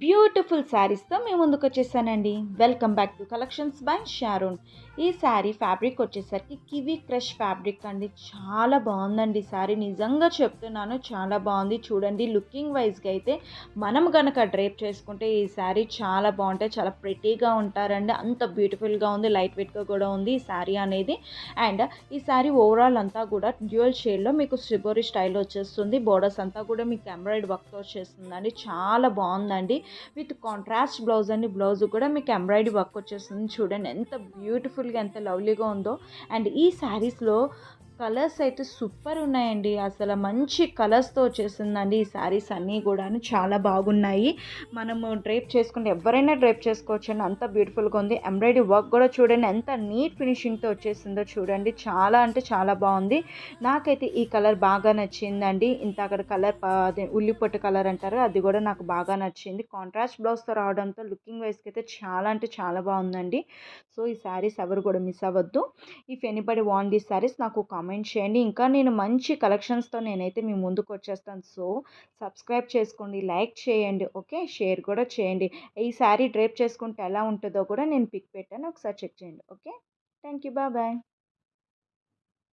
Beautiful శారీస్‌తో మీ ముందుకొచ్చేసానండి. Welcome back to collections by Sharon. ఈ శారీ ఫ్యాబ్రిక్ వచ్చేసరికి కివీ క్రష్ ఫ్యాబ్రిక్ అండి. చాలా బావుందండి ఈ శారీ. నిజంగా చెప్తున్నాను చాలా బావుంది. చూడండి లుకింగ్ వైస్‌గా అయితే మనం గనక డ్రేప్ చేసుకుంటే ఈ శారీ చాలా బావుంటాయి. చాలా ప్రిటీగా ఉంటారండి. అంత బ్యూటిఫుల్‌గా ఉంది. లైట్ వెయిట్‌గా కూడా ఉంది ఈ శారీ అనేది. అండ్ ఈ శారీ ఓవరాల్ అంతా కూడా డ్యూయల్ షేడ్‌లో మీకు షిబోరి స్టైల్‌లో వచ్చేస్తుంది. బోర్డర్స్ అంతా కూడా మీకు ఎంబ్రాయిడరీ వర్క్‌తో వచ్చేస్తుందండి. చాలా బావుందండి. విత్ కాంట్రాస్ట్ బ్లౌజ్ అండి. బ్లౌజ్ కూడా మీకు ఎంబ్రాయిడరీ వర్క్ వచ్చేస్తుంది. చూడండి ఎంత బ్యూటిఫుల్గా ఎంత లవ్లీగా ఉందో. అండ్ ఈ శారీస్లో కలర్స్ అయితే సూపర్ ఉన్నాయండి. అసలు మంచి కలర్స్తో వచ్చేసిందండి ఈ శారీస్ అన్నీ కూడాను చాలా బాగున్నాయి. మనము డ్రేప్ చేసుకుంటే ఎవరైనా డ్రేప్ చేసుకోవచ్చు అండి. అంత బ్యూటిఫుల్గా ఉంది. ఎంబ్రాయిడరీ వర్క్ కూడా చూడండి ఎంత నీట్ ఫినిషింగ్తో వచ్చేసిందో చూడండి. చాలా అంటే చాలా బాగుంది. నాకైతే ఈ కలర్ బాగా నచ్చిందండి. ఇంత అక్కడ కలర్ అదే ఉల్లిపొట్టు కలర్ అంటారు, అది కూడా నాకు బాగా నచ్చింది. కాంట్రాస్ట్ బ్లౌజ్తో రావడంతో లుకింగ్ వైస్కి అయితే చాలా అంటే చాలా బాగుందండి. సో ఈ శారీస్ ఎవరు కూడా మిస్ అవ్వద్దు. If anybody want this saris నాకు కామెంట్ చేయండి. ఇంకా నేను మంచి కలెక్షన్స్తో నేనైతే మీ ముందుకు వచ్చేస్తాను. సో సబ్స్క్రైబ్ చేసుకోండి, లైక్ చేయండి, ఓకే, షేర్ కూడా చేయండి. ఈ శారీ డ్రేప్ చేసుకుంటే ఎలా ఉంటుందో కూడా నేను పిక్ పెట్టాను, ఒకసారి చెక్ చేయండి. Okay, thank you, bye bye.